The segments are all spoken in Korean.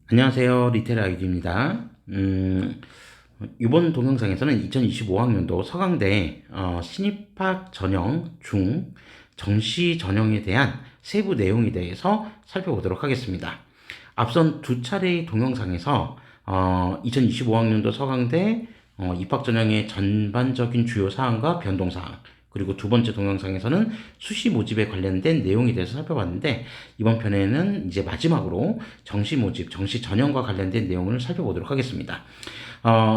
안녕하세요. 리테일 아이디입니다. 이번 동영상에서는 2025학년도 서강대 신입학 전형 중 정시 전형에 대한 세부 내용에 대해서 살펴보도록 하겠습니다. 앞선 두 차례의 동영상에서 2025학년도 서강대 입학 전형의 전반적인 주요 사항과 변동 사항, 그리고 두 번째 동영상에서는 수시 모집에 관련된 내용에 대해서 살펴봤는데, 이번 편에는 이제 마지막으로 정시 모집, 정시 전형과 관련된 내용을 살펴보도록 하겠습니다.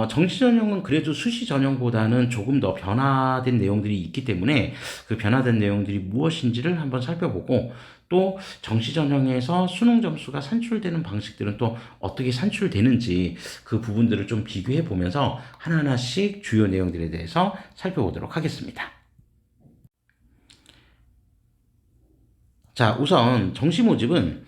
정시 전형은 그래도 수시 전형보다는 조금 더 변화된 내용들이 있기 때문에 그 변화된 내용들이 무엇인지를 한번 살펴보고, 또 정시 전형에서 수능 점수가 산출되는 방식들은 또 어떻게 산출되는지 그 부분들을 좀 비교해 보면서 하나하나씩 주요 내용들에 대해서 살펴보도록 하겠습니다. 자, 우선 정시 모집은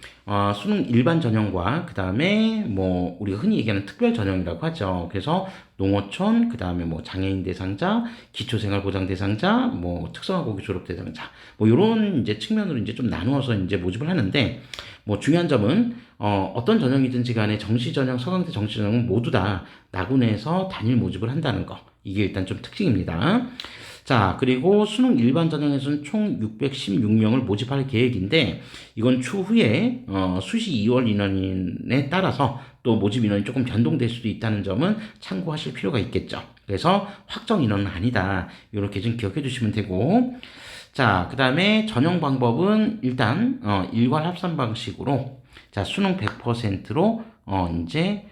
수능 일반 전형과 그 다음에 뭐 우리가 흔히 얘기하는 특별 전형이라고 하죠. 그래서 농어촌, 그 다음에 뭐 장애인 대상자, 기초생활보장 대상자, 뭐 특성화고교 졸업 대상자, 뭐 이런 이제 측면으로 이제 좀 나누어서 이제 모집을 하는데, 뭐 중요한 점은 어떤 전형이든지 간에 정시 전형, 서강대 정시 전형은 모두 다 나군에서 단일 모집을 한다는 거. 이게 일단 좀 특징입니다. 자, 그리고 수능 일반 전형에서는 총 616명을 모집할 계획인데, 이건 추후에 수시 2월 인원에 따라서 또 모집 인원이 조금 변동될 수도 있다는 점은 참고하실 필요가 있겠죠. 그래서 확정 인원은 아니다, 이렇게 좀 기억해 주시면 되고, 자, 그 다음에 전형 방법은 일단 일괄 합산 방식으로, 자, 수능 100%로 이제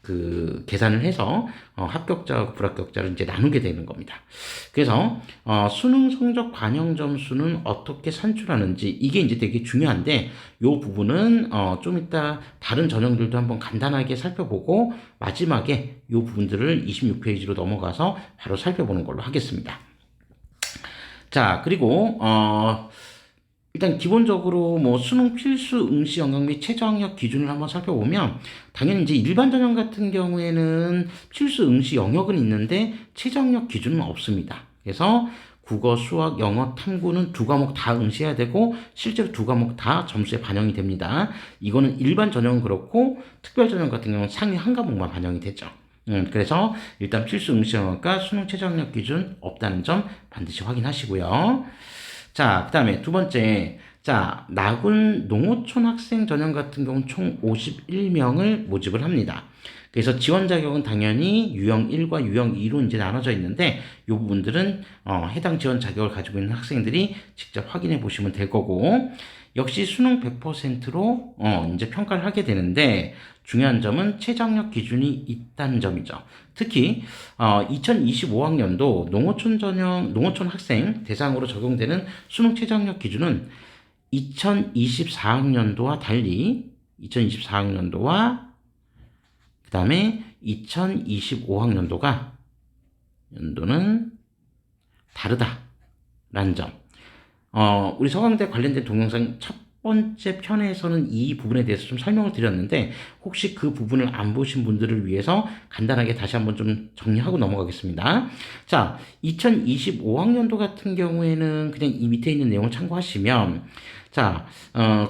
그 계산을 해서 합격자와 불합격자를 이제 나누게 되는 겁니다. 그래서 수능 성적 반영 점수는 어떻게 산출하는지, 이게 이제 되게 중요한데, 이 부분은 좀 이따 다른 전형들도 한번 간단하게 살펴보고 마지막에 이 부분들을 26페이지로 넘어가서 바로 살펴보는 걸로 하겠습니다. 자, 그리고 일단 기본적으로 뭐 수능 필수 응시 영역 및 최저 학력 기준을 한번 살펴보면, 당연히 이제 일반 전형 같은 경우에는 필수 응시 영역은 있는데 최저 학력 기준은 없습니다. 그래서 국어, 수학, 영어, 탐구는 두 과목 다 응시해야 되고 실제로 두 과목 다 점수에 반영이 됩니다. 이거는 일반 전형은 그렇고, 특별 전형 같은 경우는 상위 한 과목만 반영이 되죠. 그래서 일단 필수 응시 영역과 수능 최저 학력 기준 없다는 점 반드시 확인하시고요. 자, 그 다음에 두 번째. 자, 나군 농어촌 학생 전형 같은 경우는 총 51명을 모집을 합니다. 그래서 지원 자격은 당연히 유형 1과 유형 2로 이제 나눠져 있는데, 이 부분들은 해당 지원 자격을 가지고 있는 학생들이 직접 확인해 보시면 될 거고, 역시 수능 100%로 이제 평가를 하게 되는데, 중요한 점은 최저학력 기준이 있다는 점이죠. 특히 2025학년도 농어촌 학생 대상으로 적용되는 수능 최저학력 기준은 2024학년도와 달리, 2024학년도와 그 다음에 2025학년도가 연도는 다르다라는 점. 우리 서강대 관련된 동영상 첫 번째 편에서는 이 부분에 대해서 좀 설명을 드렸는데, 혹시 그 부분을 안 보신 분들을 위해서 간단하게 다시 한번 좀 정리하고 넘어가겠습니다. 자, 2025학년도 같은 경우에는 그냥 이 밑에 있는 내용을 참고하시면, 자,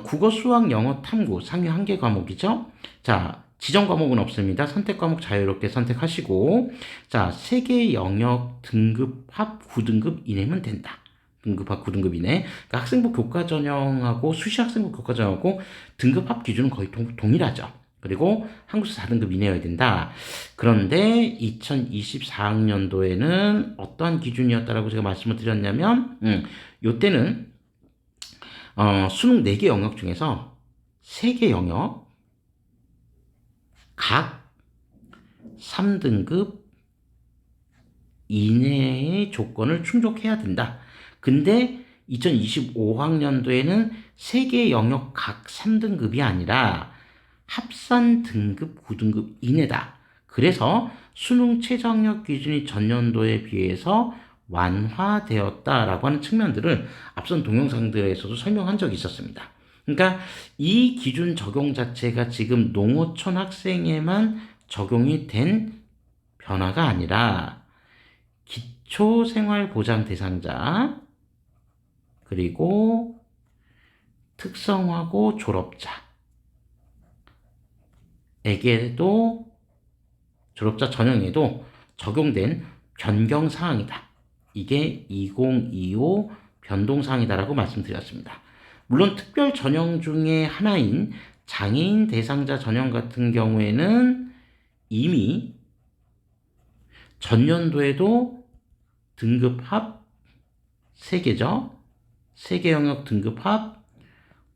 국어, 수학, 영어, 탐구 상위 한 개 과목이죠. 자, 지정 과목은 없습니다. 선택 과목 자유롭게 선택하시고, 자, 세 개 영역 등급 합 9등급 이내면 된다. 등급합 9등급 이내. 그러니까 학생부 교과 전형하고 수시 학생부 교과 전형하고 등급합 기준은 거의 동일하죠. 그리고 한국사 4등급 이내여야 된다. 그런데 2024학년도에는 어떠한 기준이었다라고 제가 말씀을 드렸냐면, 요때는 수능 4개 영역 중에서 3개 영역 각 3등급 이내의 조건을 충족해야 된다. 근데 2025학년도에는 3개 영역 각 3등급이 아니라 합산 등급 9등급 이내다. 그래서 수능 최저학력 기준이 전년도에 비해서 완화되었다라고 하는 측면들을 앞선 동영상들에서도 설명한 적이 있었습니다. 그러니까 이 기준 적용 자체가 지금 농어촌 학생에만 적용이 된 변화가 아니라 기초생활보장 대상자, 그리고 특성화고 졸업자, 에게도 졸업자 전형에도 적용된 변경사항이다. 이게 2025 변동사항이다라고 말씀드렸습니다. 물론 특별 전형 중에 하나인 장애인 대상자 전형 같은 경우에는 이미 전년도에도 등급합 3개죠. 3개 영역 등급합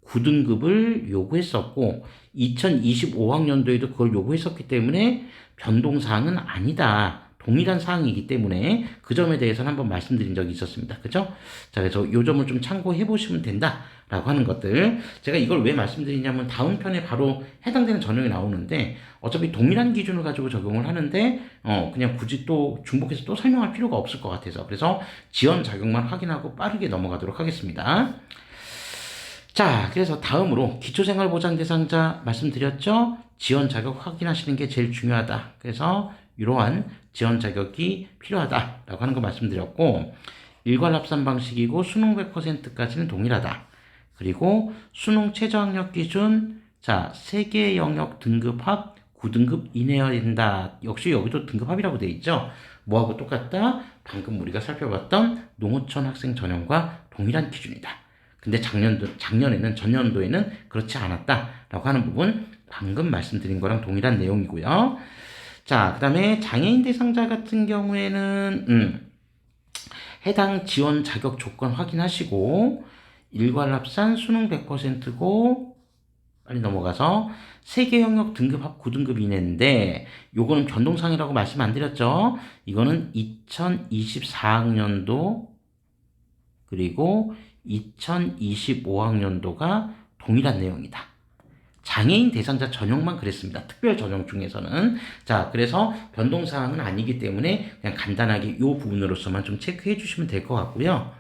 9등급을 요구했었고 2025학년도에도 그걸 요구했었기 때문에 변동사항은 아니다. 동일한 사항이기 때문에 그 점에 대해서는 한번 말씀드린 적이 있었습니다. 그죠? 자, 그래서 이 점을 좀 참고해 보시면 된다라고 하는 것들. 제가 이걸 왜 말씀드리냐면 다음 편에 바로 해당되는 전형이 나오는데 어차피 동일한 기준을 가지고 적용을 하는데 그냥 굳이 또 중복해서 또 설명할 필요가 없을 것 같아서 그래서 지원 자격만 확인하고 빠르게 넘어가도록 하겠습니다. 자, 그래서 다음으로 기초생활보장 대상자 말씀드렸죠? 지원 자격 확인하시는 게 제일 중요하다. 그래서 이러한 지원 자격이 필요하다라고 하는 거 말씀드렸고 일괄 합산 방식이고 수능 100%까지는 동일하다. 그리고 수능 최저학력 기준 자, 3개 영역 등급합 9등급 이내여야 된다. 역시 여기도 등급합이라고 되어 있죠. 뭐하고 똑같다? 방금 우리가 살펴봤던 농어촌 학생 전형과 동일한 기준이다. 근데 전년도에는 그렇지 않았다라고 하는 부분 방금 말씀드린 거랑 동일한 내용이고요. 자, 그 다음에 장애인 대상자 같은 경우에는 해당 지원 자격 조건 확인하시고 일괄 합산 수능 100%고 빨리 넘어가서 3개 영역 등급합 9등급 이내인데 요거는 변동사항이라고 말씀 안 드렸죠. 이거는 2024학년도 그리고 2025학년도가 동일한 내용이다. 장애인 대상자 전형만 그랬습니다. 특별 전형 중에서는. 자, 그래서 변동사항은 아니기 때문에 그냥 간단하게 이 부분으로서만 좀 체크해 주시면 될 것 같고요.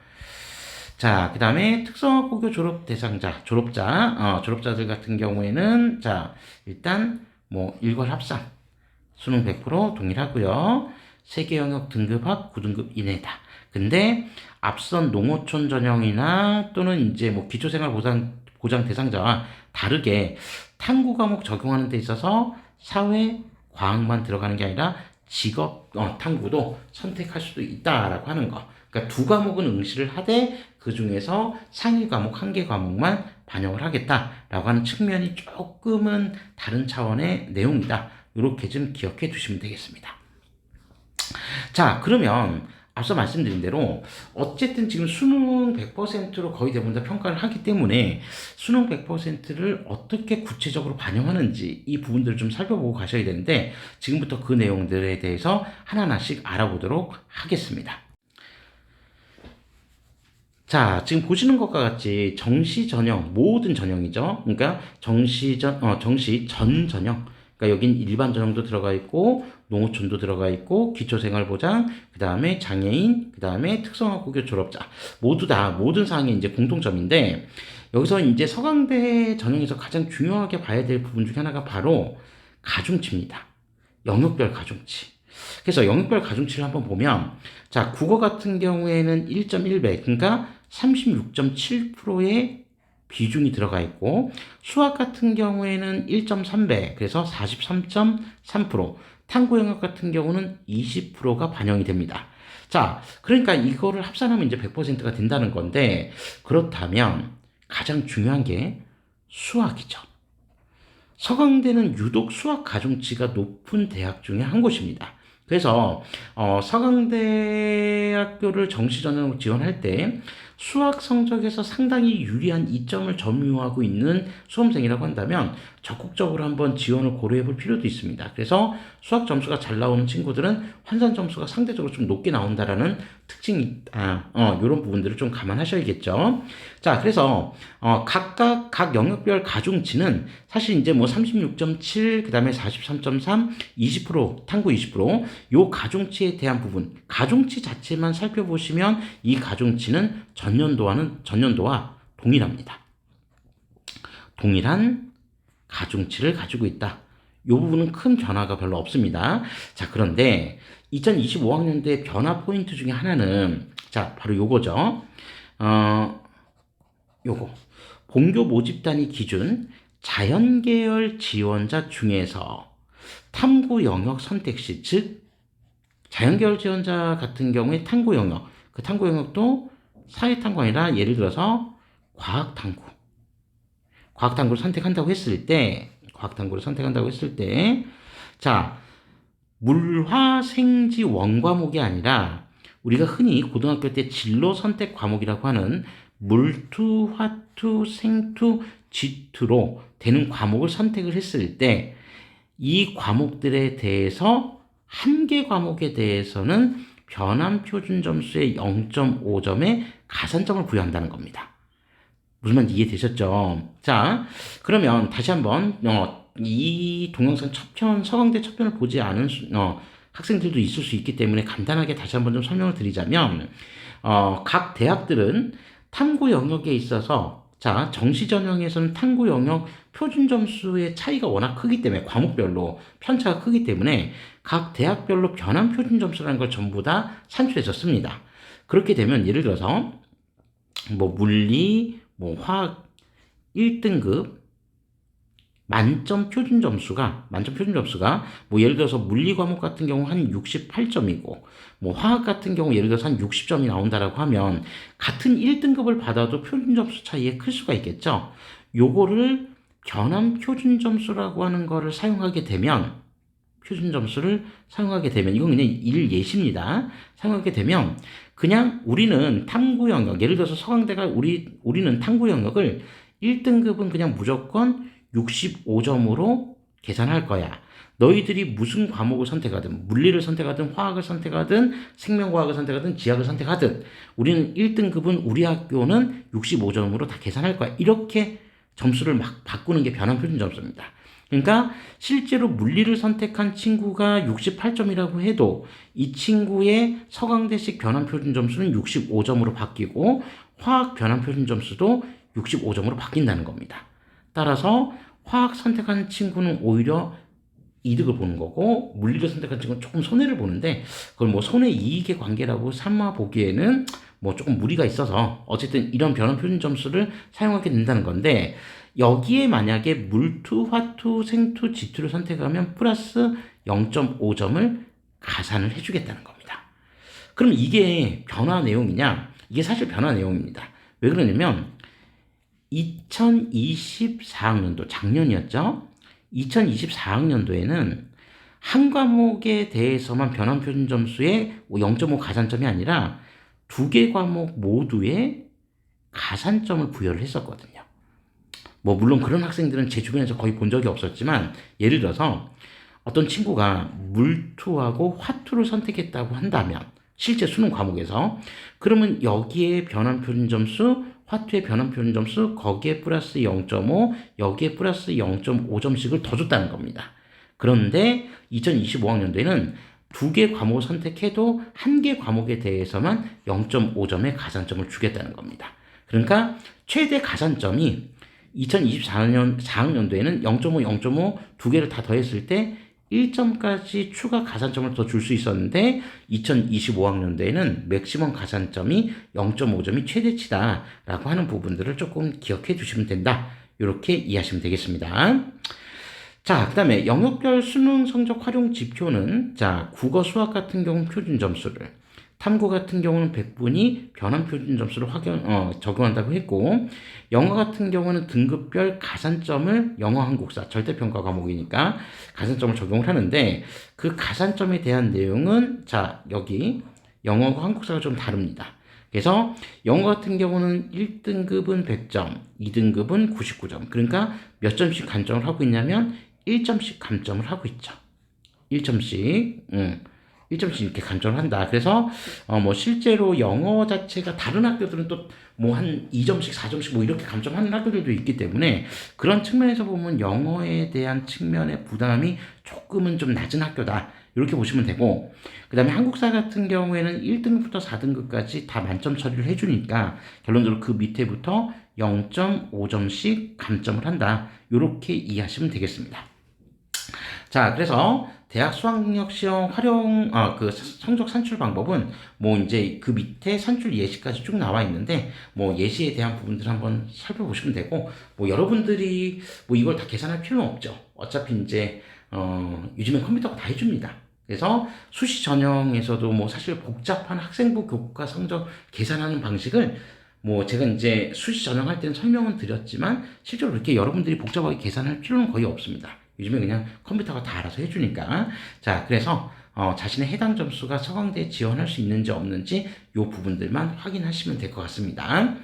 자, 그 다음에 특성화고교 졸업 대상자, 졸업자들 같은 경우에는 자, 일단 뭐 일괄 합산, 수능 100% 동일하고요. 3개 영역 등급합 9등급 이내다. 근데 앞선 농어촌 전형이나 또는 이제 뭐 기초생활보장 대상자와 다르게 탐구 과목 적용하는 데 있어서 사회 과학만 들어가는 게 아니라 직업 탐구도 선택할 수도 있다라고 하는 거. 그러니까 2과목은 응시를 하되 그 중에서 상위 과목 1개 과목만 반영을 하겠다라고 하는 측면이 조금은 다른 차원의 내용이다. 이렇게 좀 기억해 두시면 되겠습니다. 자, 그러면 앞서 말씀드린 대로 어쨌든 지금 수능 100%로 거의 대부분 다 평가를 하기 때문에 수능 100%를 어떻게 구체적으로 반영하는지 이 부분들을 좀 살펴보고 가셔야 되는데 지금부터 그 내용들에 대해서 하나하나씩 알아보도록 하겠습니다. 자, 지금 보시는 것과 같이 정시 전형, 모든 전형이죠. 그러니까 정시 전 전형. 그러니까 여긴 일반 전형도 들어가 있고 농어촌도 들어가 있고 기초생활보장, 그 다음에 장애인, 그 다음에 특성화고교 졸업자 모두 다 모든 사항이 이제 공통점인데 여기서 이제 서강대 전형에서 가장 중요하게 봐야 될 부분 중에 하나가 바로 가중치입니다. 영역별 가중치. 그래서 영역별 가중치를 한번 보면 자, 국어 같은 경우에는 1.1배, 그러니까 36.7%의 비중이 들어가 있고 수학 같은 경우에는 1.3배, 그래서 43.3%, 탐구 영역 같은 경우는 20%가 반영이 됩니다. 자, 그러니까 이거를 합산하면 이제 100%가 된다는 건데 그렇다면 가장 중요한 게 수학이죠. 서강대는 유독 수학 가중치가 높은 대학 중에 한 곳입니다. 그래서 서강대학교를 정시전형으로 지원할 때 수학 성적에서 상당히 유리한 이점을 점유하고 있는 수험생이라고 한다면 적극적으로 한번 지원을 고려해 볼 필요도 있습니다. 그래서 수학 점수가 잘 나오는 친구들은 환산 점수가 상대적으로 좀 높게 나온다라는 특징이 이런 부분들을 좀 감안하셔야겠죠. 자, 그래서 각각 각 영역별 가중치는 사실 이제 뭐 36.7, 그 다음에 43.3, 20%, 탐구 20%, 요 가중치에 대한 부분, 가중치 자체만 살펴보시면 이 가중치는 전년도와 동일합니다. 동일한 가중치를 가지고 있다. 이 부분은 큰 변화가 별로 없습니다. 자, 그런데 2025학년도의 변화 포인트 중에 하나는 자, 바로 요거죠. 요거. 본교 모집 단위 기준 자연계열 지원자 중에서 탐구 영역 선택 시, 즉 자연계열 지원자 같은 경우에 탐구 영역, 그 탐구 영역도 사회탐구 아니라 예를 들어서 과학탐구를 선택한다고 했을 때, 자, 물화생지 원과목이 아니라 우리가 흔히 고등학교 때 진로 선택 과목이라고 하는 물투, 화투, 생투, 지투로 되는 과목을 선택을 했을 때 이 과목들에 대해서 한 개 과목에 대해서는 변환 표준 점수의 0.5점의 가산점을 부여한다는 겁니다. 무슨 말인지 이해되셨죠? 자, 그러면 다시 한번 이 동영상 서강대 첫 편을 보지 않은 학생들도 있을 수 있기 때문에 간단하게 다시 한번 좀 설명을 드리자면 각 대학들은 탐구 영역에 있어서 자, 정시 전형에서는 탐구 영역 표준 점수의 차이가 워낙 크기 때문에 과목별로 편차가 크기 때문에 각 대학별로 변환 표준 점수라는 걸 전부 다 산출해서 씁니다. 그렇게 되면 예를 들어서 뭐 물리, 뭐 화학 1등급 만점 표준 점수가 뭐 예를 들어서 물리 과목 같은 경우 한 68점이고 뭐 화학 같은 경우 예를 들어서 한 60점이 나온다라고 하면 같은 1등급을 받아도 표준 점수 차이에 클 수가 있겠죠. 요거를 변환 표준 점수라고 하는 거를 사용하게 되면 이건 그냥 예시입니다. 사용하게 되면 그냥 우리는 탐구 영역, 예를 들어서 서강대가 우리는 탐구 영역을 1등급은 그냥 무조건 65점으로 계산할 거야. 너희들이 무슨 과목을 선택하든, 물리를 선택하든, 화학을 선택하든, 생명과학을 선택하든, 지학을 선택하든, 우리는 1등급은 우리 학교는 65점으로 다 계산할 거야. 이렇게 점수를 막 바꾸는 게 변환 표준 점수입니다. 그러니까 실제로 물리를 선택한 친구가 68점이라고 해도 이 친구의 서강대식 변환 표준 점수는 65점으로 바뀌고 화학 변환 표준 점수도 65점으로 바뀐다는 겁니다. 따라서 화학 선택한 친구는 오히려 이득을 보는 거고 물리를 선택한 친구는 조금 손해를 보는데 그걸 뭐 손해 이익의 관계라고 삼아 보기에는 뭐 조금 무리가 있어서 어쨌든 이런 변환 표준 점수를 사용하게 된다는 건데 여기에 만약에 물투, 화투, 생투, 지투를 선택하면 플러스 0.5점을 가산을 해주겠다는 겁니다. 그럼 이게 변화 내용이냐? 이게 사실 변화 내용입니다. 왜 그러냐면 2024학년도 작년이었죠. 2024학년도에는 한 과목에 대해서만 변환 표준 점수에 0.5 가산점이 아니라 두 개 과목 모두에 가산점을 부여를 했었거든요. 뭐 물론 그런 학생들은 제 주변에서 거의 본 적이 없었지만 예를 들어서 어떤 친구가 물투하고 화투를 선택했다고 한다면 실제 수능 과목에서 그러면 여기에 변환 표준 점수 화투의 변환 표준 점수 거기에 플러스 0.5 여기에 플러스 0.5점씩을 더 줬다는 겁니다. 그런데 2025학년도에는 두 개 과목을 선택해도 한 개 과목에 대해서만 0.5점의 가산점을 주겠다는 겁니다. 그러니까 최대 가산점이 2024년 4학년도에는 0.5, 0.5 두 개를 다 더했을 때 1점까지 추가 가산점을 더 줄 수 있었는데 2025학년도에는 맥시멈 가산점이 0.5점이 최대치다라고 하는 부분들을 조금 기억해 주시면 된다. 이렇게 이해하시면 되겠습니다. 자, 그 다음에 영역별 수능 성적 활용 지표는 자, 국어, 수학 같은 경우는 표준 점수를 탐구 같은 경우는 100분이 변환 표준 점수를 적용한다고 했고 영어 같은 경우는 등급별 가산점을 영어, 한국사, 절대평가 과목이니까 가산점을 적용을 하는데 그 가산점에 대한 내용은 자 여기 영어와 한국사가 좀 다릅니다. 그래서 영어 같은 경우는 1등급은 100점, 2등급은 99점. 그러니까 몇 점씩 감점을 하고 있냐면 1점씩 감점을 하고 있죠. 1점씩. 1점씩 이렇게 감점을 한다. 그래서 뭐 실제로 영어 자체가 다른 학교들은 또 뭐 한 2점씩 4점씩 뭐 이렇게 감점하는 학교들도 있기 때문에 그런 측면에서 보면 영어에 대한 측면의 부담이 조금은 좀 낮은 학교다. 이렇게 보시면 되고 그 다음에 한국사 같은 경우에는 1등급부터 4등급까지 다 만점 처리를 해주니까 결론적으로 그 밑에부터 0.5점씩 감점을 한다. 이렇게 이해하시면 되겠습니다. 자, 그래서 대학 수학력 시험 활용, 그 성적 산출 방법은 뭐 이제 그 밑에 산출 예시까지 쭉 나와 있는데 뭐 예시에 대한 부분들 한번 살펴보시면 되고 뭐 여러분들이 뭐 이걸 다 계산할 필요는 없죠. 어차피 이제 요즘엔 컴퓨터가 다 해줍니다. 그래서 수시 전형에서도 뭐 사실 복잡한 학생부 교과 성적 계산하는 방식을 뭐 제가 이제 수시 전형할 때는 설명은 드렸지만 실제로 그렇게 여러분들이 복잡하게 계산할 필요는 거의 없습니다. 요즘에 그냥 컴퓨터가 다 알아서 해주니까. 자, 그래서 자신의 해당 점수가 서강대에 지원할 수 있는지 없는지 이 부분들만 확인하시면 될 것 같습니다.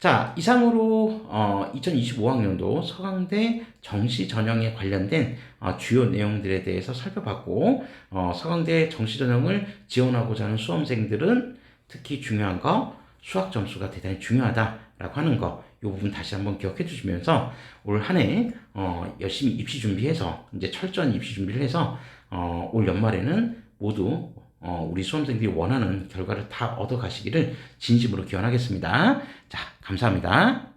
자, 이상으로 2025학년도 서강대 정시 전형에 관련된 주요 내용들에 대해서 살펴봤고 서강대 정시 전형을 지원하고자 하는 수험생들은 특히 중요한 거 수학 점수가 대단히 중요하다라고 하는 거, 이 부분 다시 한번 기억해 주시면서 올 한 해 열심히 입시 준비해서 이제 철저한 입시 준비를 해서 올 연말에는 모두 우리 수험생들이 원하는 결과를 다 얻어 가시기를 진심으로 기원하겠습니다. 자, 감사합니다.